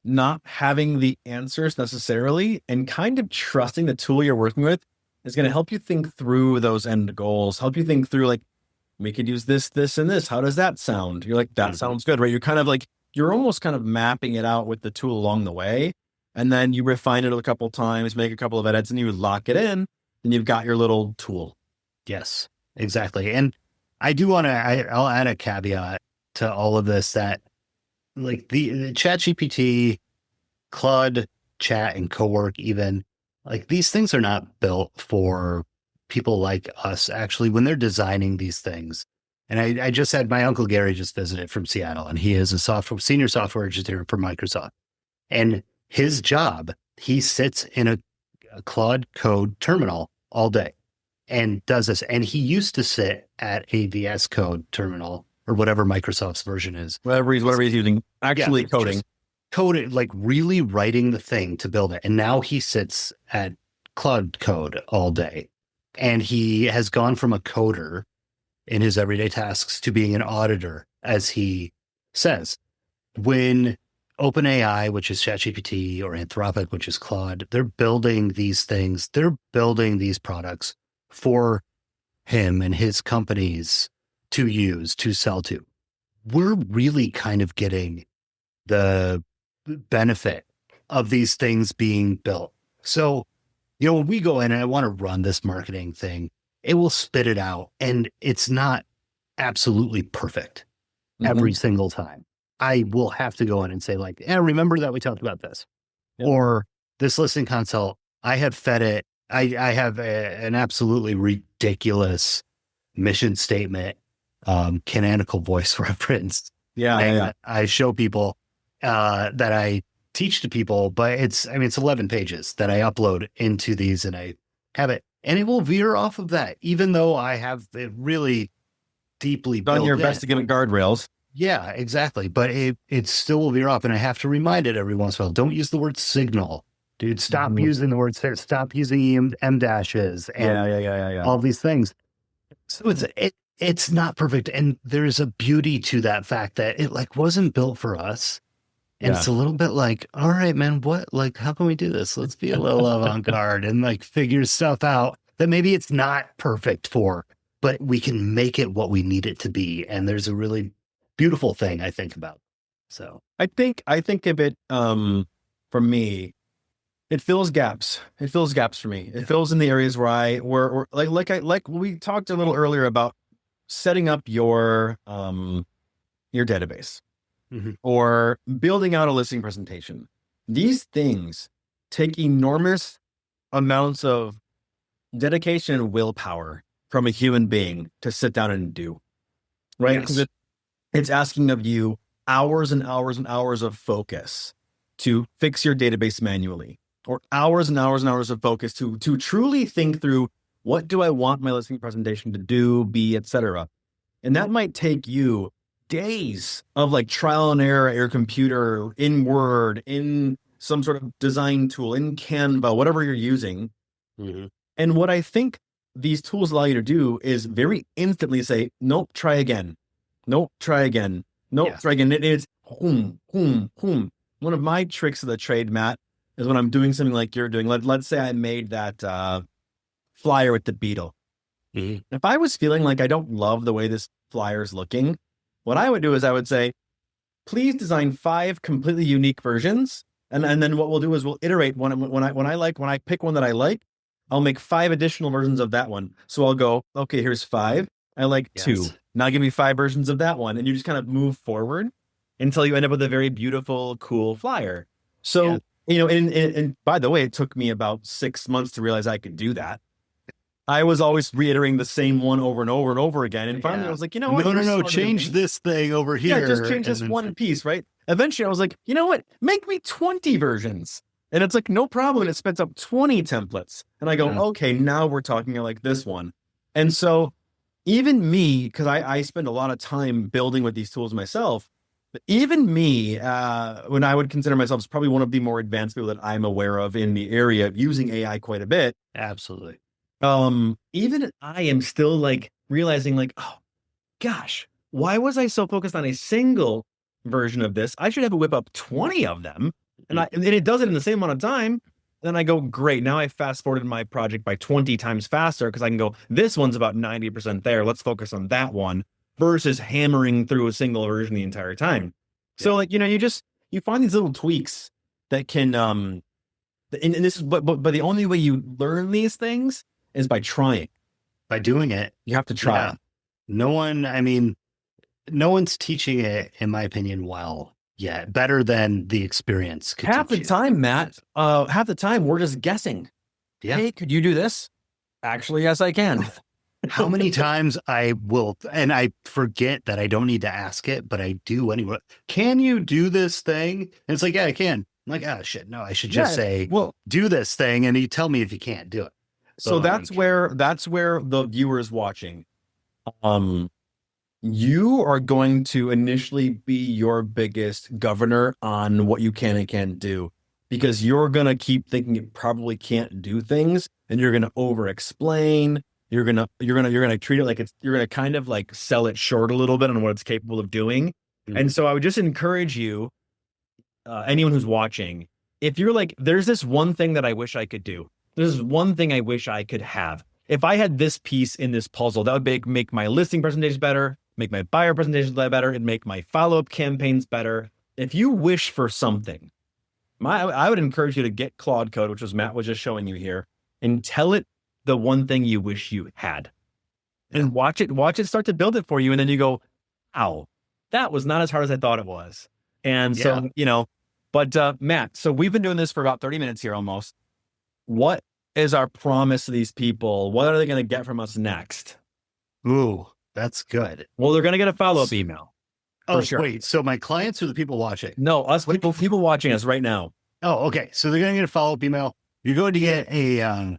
not having the answers necessarily, and kind of trusting the tool you're working with is going to help you think through those end goals, help you think through like, we could use this, this, and this. How does that sound? You're like, that sounds good, right? You're kind of like, you're almost kind of mapping it out with the tool along the way. And then you refine it a couple times, make a couple of edits, and you lock it in, and you've got your little tool.
Yes, exactly. And I do want to, I'll add a caveat to all of this, that like the ChatGPT, Claude Chat, and Cowork, even like these things are not built for people like us actually when they're designing these things. And I just had my uncle Gary just visited from Seattle, and he is a senior software engineer for Microsoft. And his job, he sits in a Claude Code terminal all day. and does this. And he used to sit at a VS Code terminal or whatever Microsoft's version is.
Whatever he's using, actually coding.
Coding, like really writing the thing to build it. And now he sits at Cloud Code all day. And he has gone from a coder in his everyday tasks to being an auditor, as he says. When OpenAI, which is ChatGPT, or Anthropic, which is Claude, they're building these things, they're building these products for him and his companies to use, to sell to. We're really kind of getting the benefit of these things being built. So, when we go in and I want to run this marketing thing, it will spit it out, and it's not absolutely perfect every single time. I will have to go in and say, like, remember that we talked about this. Yep. Or this listing consult, I have fed it. I have an absolutely ridiculous mission statement, canonical voice reference.
Yeah.
I show people that I teach to people, but it's 11 pages that I upload into these, and I have it, and it will veer off of that, even though I have it really deeply
done your best to give it guardrails.
Yeah, exactly. But it still will veer off, and I have to remind it every once in a while. Don't use the word signal, dude. Stop using the word. Stop using em dashes. And
Yeah.
all these things. So it's not perfect, and there's a beauty to that fact that it like wasn't built for us. And it's a little bit like, all right, man, how can we do this? Let's be a little avant-garde and like figure stuff out that maybe it's not perfect for, but we can make it what we need it to be. And there's a really beautiful thing I think about. So
I think of it, for me, it fills gaps. It fills gaps for me. It fills in the areas where like we talked a little earlier about setting up your database. Mm-hmm. Or building out a listing presentation. These things take enormous amounts of dedication and willpower from a human being to sit down and do, right? Because it's asking of you hours and hours and hours of focus to fix your database manually, or hours and hours and hours of focus to truly think through, what do I want my listing presentation to do, be, etc. And that might take you days of like trial and error at your computer, in Word, in some sort of design tool, in Canva, whatever you're using. Mm-hmm. And what I think these tools allow you to do is very instantly say, nope, try again. Nope, try again. Nope, try again. It is boom. One of my tricks of the trade, Matt, is when I'm doing something like you're doing. Let's say I made that flyer with the beetle. Mm-hmm. If I was feeling like I don't love the way this flyer is looking, what I would do is I would say, please design 5 completely unique versions. And then what we'll do is we'll iterate when I pick one that I like, I'll make 5 additional versions of that one. So I'll go, okay, here's 5. I like 2. Now give me 5 versions of that one. And you just kind of move forward until you end up with a very beautiful, cool flyer. So, and by the way, it took me about 6 months to realize I could do that. I was always reiterating the same one over and over and over again. And finally I was like, you know what?
No, change this thing over here.
Yeah, just change this one piece, right? Eventually I was like, you know what? Make me 20 versions. And it's like, no problem. And it spits up 20 templates. And I go, okay, now we're talking like this one. And so even me, because I spend a lot of time building with these tools myself, but even me, when I would consider myself as probably one of the more advanced people that I'm aware of in the area of using AI quite a bit.
Absolutely.
Even I am still like realizing like, oh gosh, why was I so focused on a single version of this? I should have to whip up 20 of them. And it does it in the same amount of time. Then I go, great. Now I fast forwarded my project by 20 times faster, because I can go, this one's about 90% there. Let's focus on that one, versus hammering through a single version the entire time. So like, you find these little tweaks that can, and this is, but the only way you learn these things is by trying.
By doing it.
You have to try.
Yeah. No one's teaching it, in my opinion, well yet. Better than the experience could
half the time, Matt, half the time we're just guessing. Yeah. Hey, could you do this? Actually, yes, I can.
How many times I will, and I forget that I don't need to ask it, but I do anyway. Can you do this thing? And it's like, yeah, I can. I'm like, oh shit, no, I should just say, well, do this thing, and you tell me if you can't do it.
So that's where the viewer is watching. Um, you are going to initially be your biggest governor on what you can and can't do because you're going to keep thinking you probably can't do things and you're going to over explain. You're going to treat it like you're going to kind of like sell it short a little bit on what it's capable of doing. And so I would just encourage you, anyone who's watching, if you're like, there's this one thing that I wish I could do. There's one thing I wish I could have. If I had this piece in this puzzle, that would make my listing presentations better, make my buyer presentations better, and make my follow-up campaigns better. If you wish for something, I would encourage you to get Claude Code, which was Matt was just showing you here, and tell it the one thing you wish you had. And watch it start to build it for you. And then you go, "Ow, that was not as hard as I thought it was." And so, but Matt, so we've been doing this for about 30 minutes here almost. What is our promise to these people? What are they going to get from us next?
Ooh, that's good.
Well, they're going to get a follow-up email.
Oh, sure. Wait. So my clients or the people watching?
No, us people watching us right now.
Oh, okay. So they're going to get a follow-up email. You're going to get a,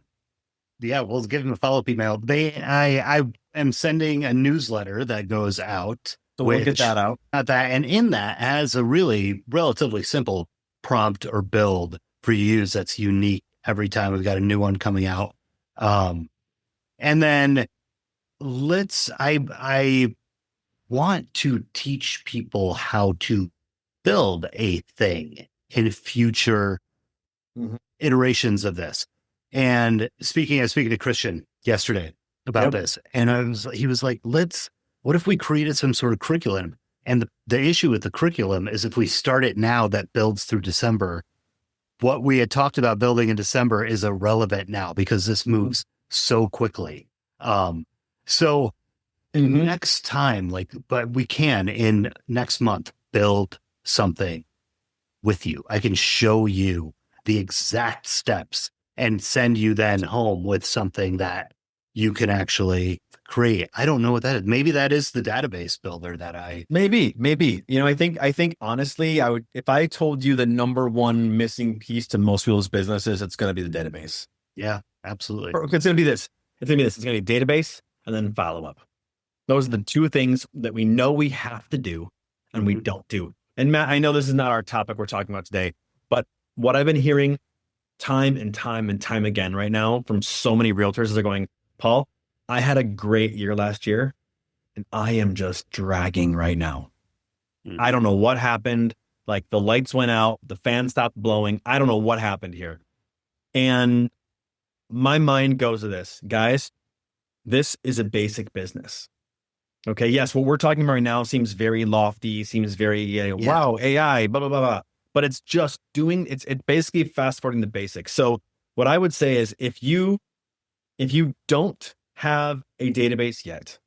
we'll give them a follow-up email. I am sending a newsletter that goes out.
So we'll get that out.
And in that has a really relatively simple prompt or build for you to use that's unique every time we've got a new one coming out. And then I want to teach people how to build a thing in future iterations of this. And speaking to Christian yesterday about this, and he was like, what if we created some sort of curriculum? And the issue with the curriculum is if we start it now, that builds through December. What we had talked about building in December is irrelevant now because this moves so quickly. So next time, but we can in next month build something with you. I can show you the exact steps and send you then home with something that you can actually create. I don't know what that is. Maybe that is the database builder that
maybe, I think honestly, if I told you the number one missing piece to most people's businesses, it's going to be the database.
Yeah, absolutely.
It's going to be this. It's going to be database and then follow up. Those are the two things that we know we have to do and we don't do. And Matt, I know this is not our topic we're talking about today, but what I've been hearing time and time and time again right now from so many realtors is they're going, Paul, I had a great year last year and I am just dragging right now. I don't know what happened. Like the lights went out, the fan stopped blowing. I don't know what happened here. And my mind goes to this, guys, this is a basic business. Okay. Yes. What we're talking about right now seems very lofty, seems very, wow, AI, blah, blah, blah, blah. But it's just it's basically fast forwarding the basics. So what I would say is if you don't have a database yet,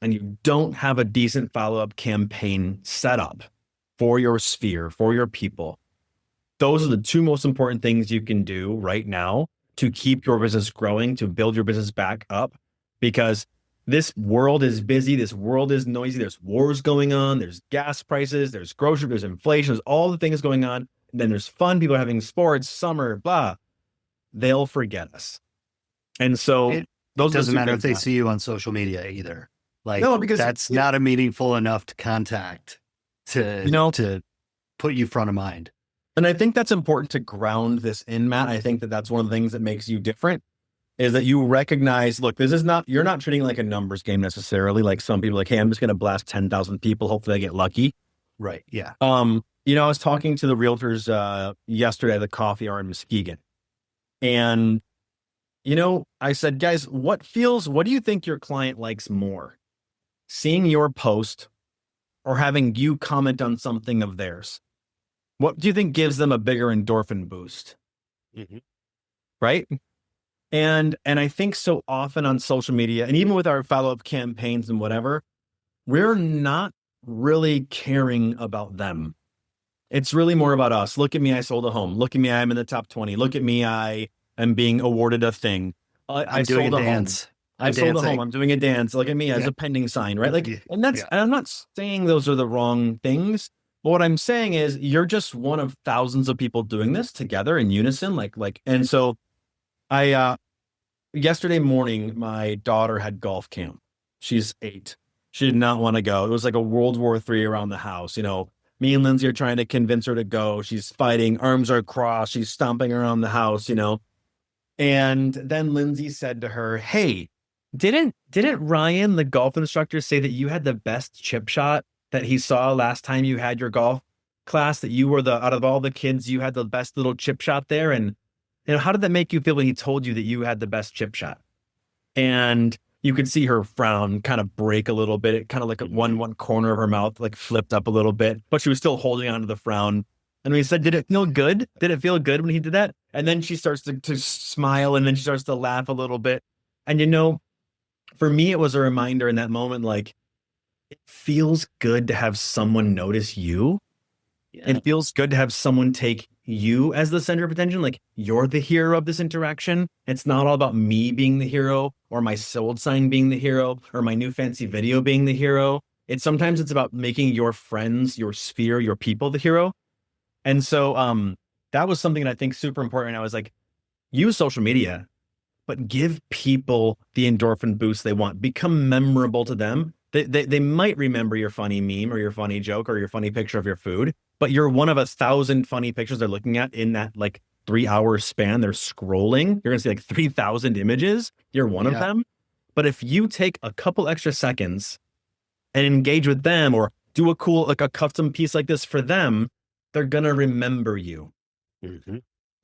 and you don't have a decent follow-up campaign set up for your sphere, for your people, those are the two most important things you can do right now to keep your business growing, to build your business back up, because this world is busy. This world is noisy. There's wars going on. There's gas prices. There's grocery. There's inflation. There's all the things going on. And then there's fun. People are having sports, summer, blah. They'll forget us. And so
it doesn't matter if they see you on social media either. No, because that's not a meaningful enough to contact to put you front of mind.
And I think that's important to ground this in, Matt. I think that's one of the things that makes you different is that you recognize, look, you're not treating it like a numbers game necessarily. Like some people hey, I'm just going to blast 10,000 people. Hopefully I get lucky.
Right. Yeah.
I was talking to the realtors yesterday at the coffee hour in Muskegon. And, I said, guys, what do you think your client likes more? Seeing your post or having you comment on something of theirs? What do you think gives them a bigger endorphin boost? Right? And I think so often on social media, and even with our follow-up campaigns and whatever, we're not really caring about them. It's really more about us. Look at me, I sold a home. Look at me, I'm in the top 20. Look at me, I am being awarded a thing. I sold a dance. I sold a home. I'm doing a dance. Look at me as a pending sign, right? And I'm not saying those are the wrong things. But what I'm saying is you're just one of thousands of people doing this together in unison. And so yesterday morning, my daughter had golf camp. She's 8. She did not want to go. It was like a World War III around the house. Me and Lindsay are trying to convince her to go. She's fighting, arms are crossed. She's stomping around the house. And then Lindsay said to her, "Hey, didn't Ryan, the golf instructor, say that you had the best chip shot that he saw last time you had your golf class, that you were out of all the kids, you had the best little chip shot there? And how did that make you feel when he told you that you had the best chip shot?" And you could see her frown kind of break a little bit. It kind of like one corner of her mouth like flipped up a little bit, but she was still holding on to the frown. And we said, "Did it feel good? Did it feel good when he did that?" And then she starts to smile, and then she starts to laugh a little bit. And for me, it was a reminder in that moment, like, it feels good to have someone notice you. Yeah. It feels good to have someone take you as the center of attention. Like, you're the hero of this interaction. It's not all about me being the hero, or my sold sign being the hero, or my new fancy video being the hero. Sometimes it's about making your friends, your sphere, your people the hero. And so that was something that I think super important. I was like, use social media, but give people the endorphin boost they want. Become memorable to them. They might remember your funny meme or your funny joke or your funny picture of your food, but you're one of 1,000 funny pictures they're looking at in that like 3-hour span. They're scrolling. You're going to see like 3,000 images. You're one of them. But if you take a couple extra seconds and engage with them, or do a cool, like a custom piece like this for them, they're going to remember you.
Mm-hmm.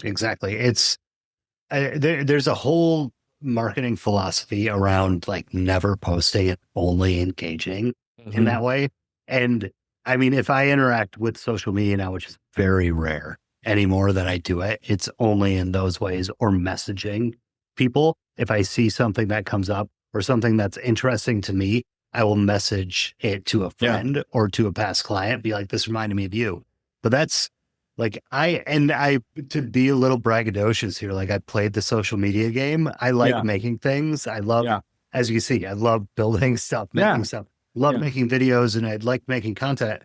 Exactly. It's there's a whole marketing philosophy around like never posting and only engaging in that way. And I mean, if I interact with social media now, which is very rare anymore that I do it, it's only in those ways, or messaging people. If I see something that comes up or something that's interesting to me, I will message it to a friend or to a past client, be like, "This reminded me of you." But that's like, to be a little braggadocious here, like, I played the social media game. I like making things. I love, as you see, I love building stuff, making stuff, love making videos, and I like making content.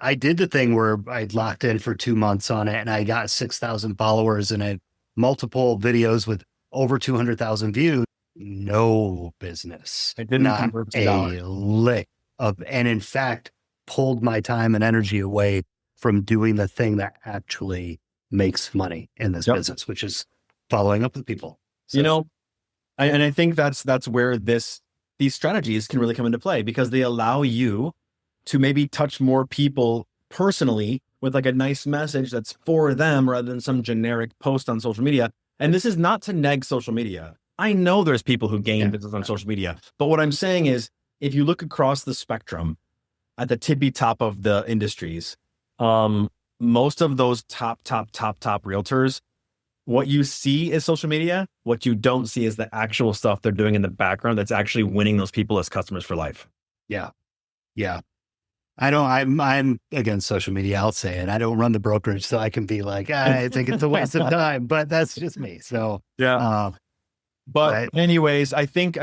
I did the thing where I locked in for 2 months on it, and I got 6,000 followers, and I had multiple videos with over 200,000 views. No business.
I didn't
not a lick of, and in fact, pulled my time and energy away from doing the thing that actually makes money in this business, which is following up with people. So,
I think that's where these strategies can really come into play, because they allow you to maybe touch more people personally with like a nice message that's for them, rather than some generic post on social media. And this is not to neg social media. I know there's people who gain business on social media, but what I'm saying is, if you look across the spectrum at the tippy top of the industries, most of those top realtors, what you see is social media. What you don't see is the actual stuff they're doing in the background that's actually winning those people as customers for life.
Yeah. I'm against social media. I'll say it. I don't run the brokerage, so I can be like, I think it's a waste of time, but that's just me. So,
but anyways, I think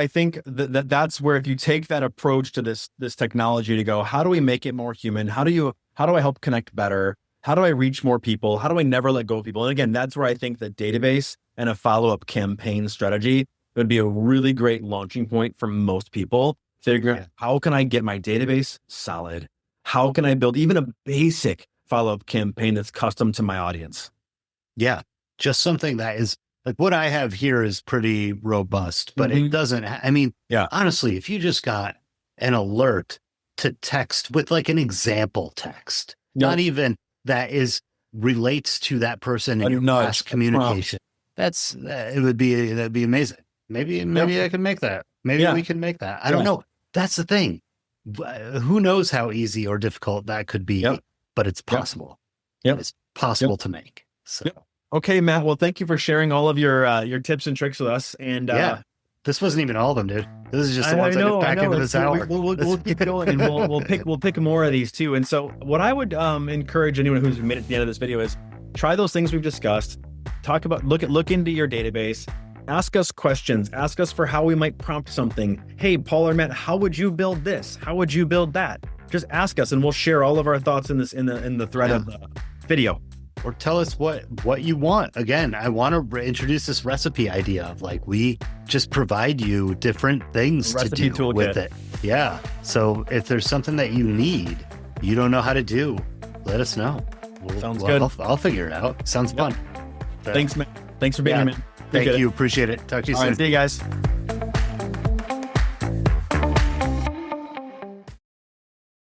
that's where, if you take that approach to this technology to go, how do we make it more human? How do I help connect better? How do I reach more people? How do I never let go of people? And again, that's where I think the database and a follow-up campaign strategy would be a really great launching point for most people. Figuring out, how can I get my database solid? How can I build even a basic follow-up campaign that's custom to my audience?
Yeah. Just something that is like, what I have here is pretty robust, but it doesn't, honestly, if you just got an alert to text with like an example text, not even that relates to that person in your past communication. That'd be amazing. Maybe I can make that. Maybe we can make that. I don't know. That's the thing. Who knows how easy or difficult that could be, but it's possible. It's possible to make. So.
Okay, Matt. Well, thank you for sharing all of your tips and tricks with us. And
this wasn't even all of them, dude. This is just the ones I did back into this hour.
We'll keep going, and we'll pick more of these too. And so, what I would encourage anyone who's made it to the end of this video is try those things we've discussed. Look into your database. Ask us questions. Ask us for how we might prompt something. Hey, Paul or Matt, how would you build this? How would you build that? Just ask us, and we'll share all of our thoughts in the thread of the video.
or tell us what you want. Again, I want to introduce this recipe idea of like, we just provide you different things to do
toolkit
with it. Yeah. So if there's something that you need, you don't know how to do, let us know.
Sounds good.
I'll figure it out. Sounds fun.
Thanks, man. Thanks for being here, man.
Thank you. Appreciate it. Talk to you soon.
See you guys.